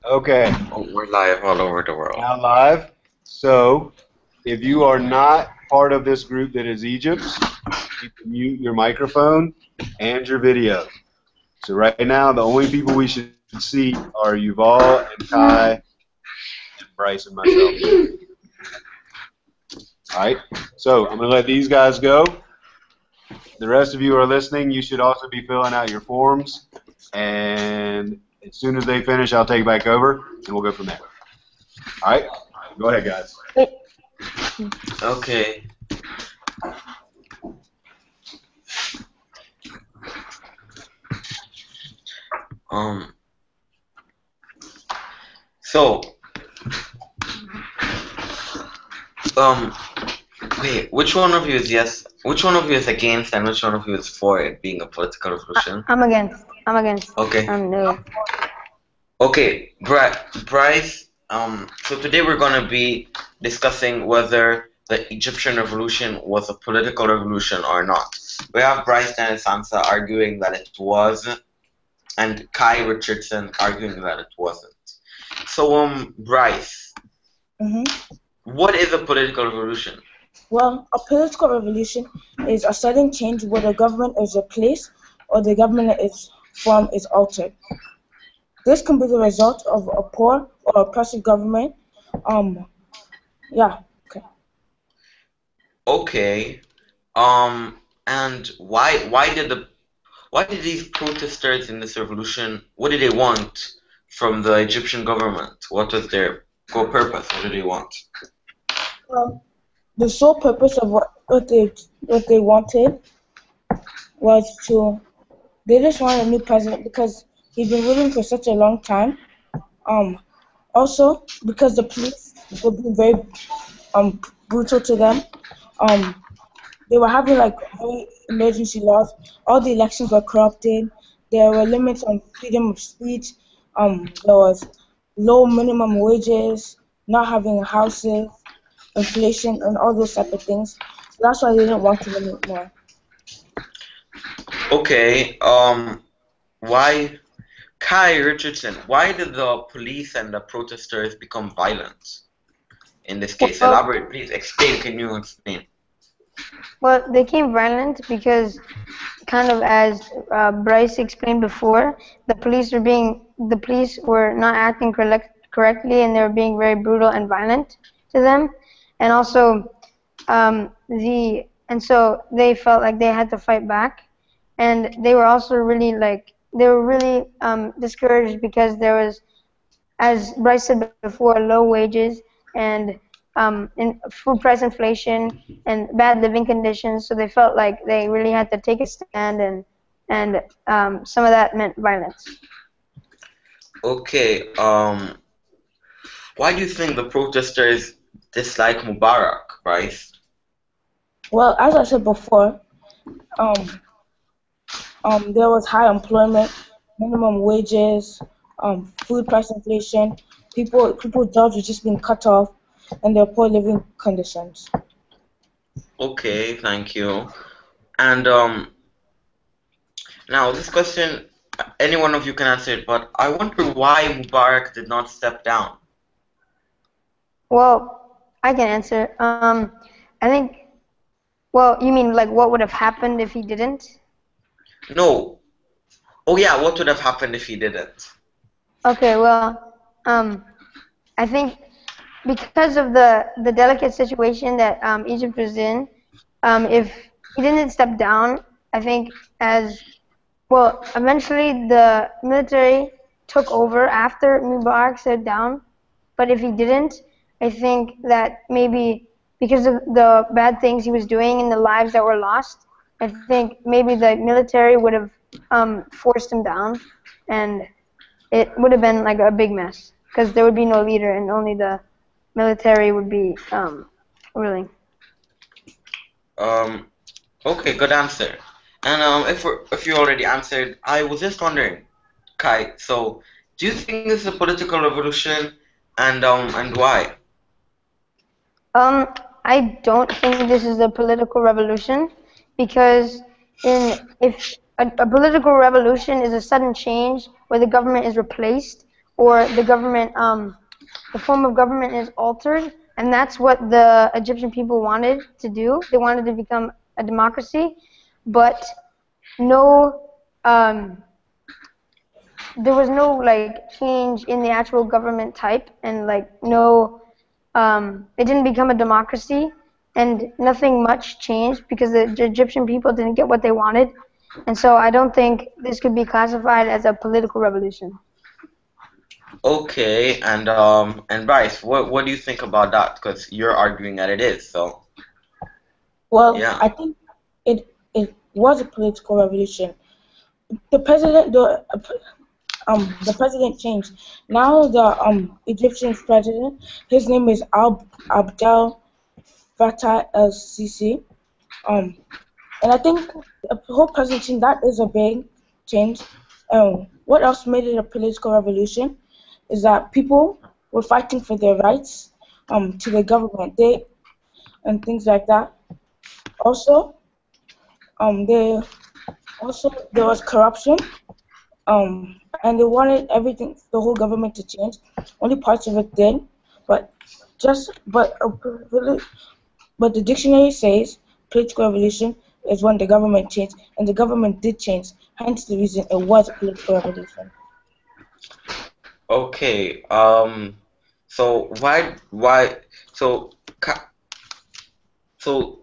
Okay, Oh, we're live all over the world. now live. So, if you are not part of this group that is Egypt, you can mute your microphone and your video. So right now, the only people we should see are Yuval and Kai and Bryce and myself. All right. So I'm going to let these guys go. The rest of you are listening. You should also be filling out your forms. And as soon as they finish, I'll take back over and we'll go from there. All right. Go ahead, guys. Okay. Um. So, um. Wait. Which one of you is yes? Which one of you is against, and which one of you is for it being a political revolution? I'm against. I'm against. Okay. No. Okay. Bryce. So today we're gonna be discussing whether the Egyptian revolution was a political revolution or not. We have Bryce and Sansa arguing that it was, and Kai Richardson arguing that it wasn't. So, Bryce, hmm what is a political revolution? Well, a political revolution is a sudden change where the government is replaced or the government is form is altered. This can be the result of a poor or oppressive government. Um, yeah. Okay. Okay. And why did these protesters in this revolution, what did they want from the Egyptian government? What was their core purpose? What did they want? The sole purpose of what they wanted was to they just wanted a new president because he'd been ruling for such a long time. Um, Also because the police were being very brutal to them. Um, they were having like very emergency laws. All the elections were corrupted. There were limits on freedom of speech. There was low minimum wages, not having houses, inflation, and all those type of things. So that's why they didn't want to limit more. Okay, why, Kai Richardson, why did the police and the protesters become violent in this case? Well, Elaborate, please. Explain, can you explain? well, they came violent because, kind of as Bryce explained before, the police were not acting correctly, and they were being very brutal and violent to them, and also and so they felt like they had to fight back, and they were also really discouraged because there was, as Bryce said before, low wages and food price inflation and bad living conditions. So they felt like they really had to take a stand, and some of that meant violence. Okay, why do you think the protesters dislike Mubarak, Bryce? Well, as I said before, um, there was high employment, minimum wages, food price inflation. People's jobs were just being cut off, and their poor living conditions. Okay, thank you. And now this question, any one of you can answer it, but I wonder why Mubarak did not step down. Well, I can answer. I think. Well, you mean like what would have happened if he didn't? No. Oh yeah, what would have happened if he didn't? Okay. Well, I think because of the delicate situation that Egypt was in, if he didn't step down, I think as well, eventually the military took over after Mubarak stepped down. But if he didn't, I think that maybe because of the bad things he was doing and the lives that were lost, I think maybe the military would have forced him down, and it would have been like a big mess because there would be no leader and only the military would be ruling. Um, okay, good answer. And if you already answered, I was just wondering, Kai. So, do you think this is a political revolution, and why? I don't think this is a political revolution because if a political revolution is a sudden change where the government is replaced or the government, the form of government is altered, and that's what the Egyptian people wanted to do. They wanted to become a democracy, but no, there was no like change in the actual government type, and like no, it didn't become a democracy, and nothing much changed because the Egyptian people didn't get what they wanted, and so I don't think this could be classified as a political revolution. Okay, and Bryce, what do you think about that? Because you're arguing that it is. So Well, yeah. I think it was a political revolution. The president the president changed. Now the Egyptian president, his name is Abdel Fattah el-Sisi. And I think the whole presidency, that is a big change. What else made it a political revolution is that people were fighting for their rights to the government, and things like that. Also, there was corruption, and they wanted everything, the whole government to change. Only parts of it did, but just but the dictionary says political revolution is when the government changed, and the government did change. Hence the reason it was a political revolution. Okay. So so ca- so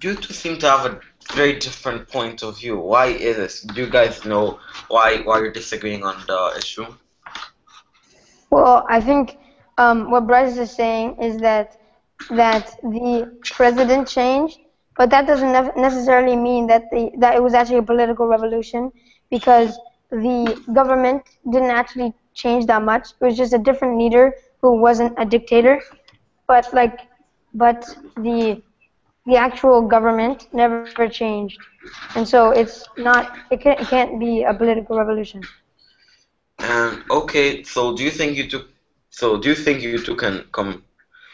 you two seem to have a very different point of view. Why is this? Do you guys know why you're disagreeing on the issue? Well, I think what Bryce is saying is that the president changed, but that doesn't necessarily mean that that it was actually a political revolution, because the government didn't actually change that much. It was just a different leader who wasn't a dictator, but but the actual government never changed, and so it can't be a political revolution. And okay, so do you think you two can come?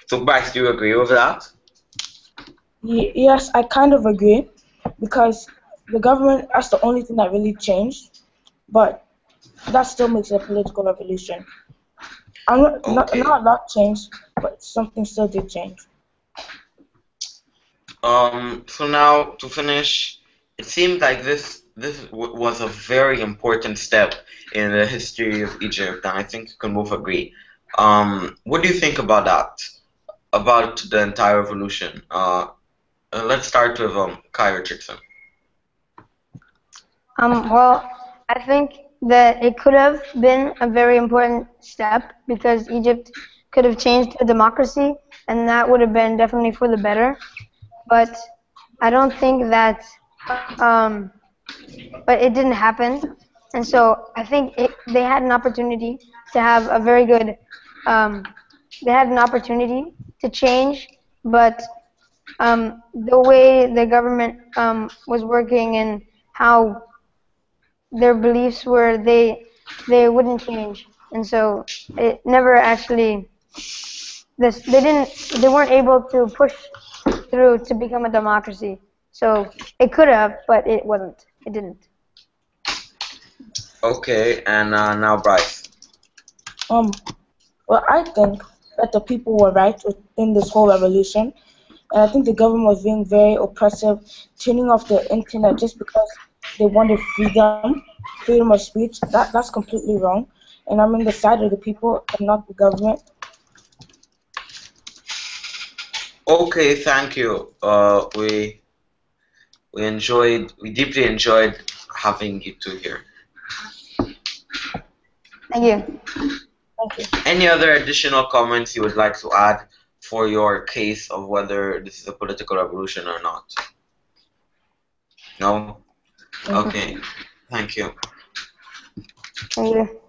So Bryce, do you agree with that? Yes, I kind of agree, because the government, that's the only thing that really changed, but that still makes it a political revolution. Not Okay. a lot changed, but something still did change. So now to finish, it seemed like was a very important step in the history of Egypt, and I think you can both agree. What do you think about that? About the entire revolution? Let's start with Kai Richardson. Well, I think that it could have been a very important step, because Egypt could have changed to a democracy, and that would have been definitely for the better. But I don't think that, um, but it didn't happen, and so I think they had an opportunity to have a very good, um, they had an opportunity to change, but the way the government was working and how their beliefs were, they wouldn't change, and so it never actually they weren't able to push through to become a democracy. So it could have, but it wasn't. It didn't. Okay, and now Bryce. Well, I think that the people were right in this whole revolution, and I think the government was being very oppressive, turning off the internet just because they wanted freedom of speech. That's completely wrong, and I'm on the side of the people and not the government. Okay, thank you. We deeply enjoyed having you two here. Thank you. Thank you. Any other additional comments you would like to add for your case of whether this is a political revolution or not? No? Okay. Thank you. Thank you.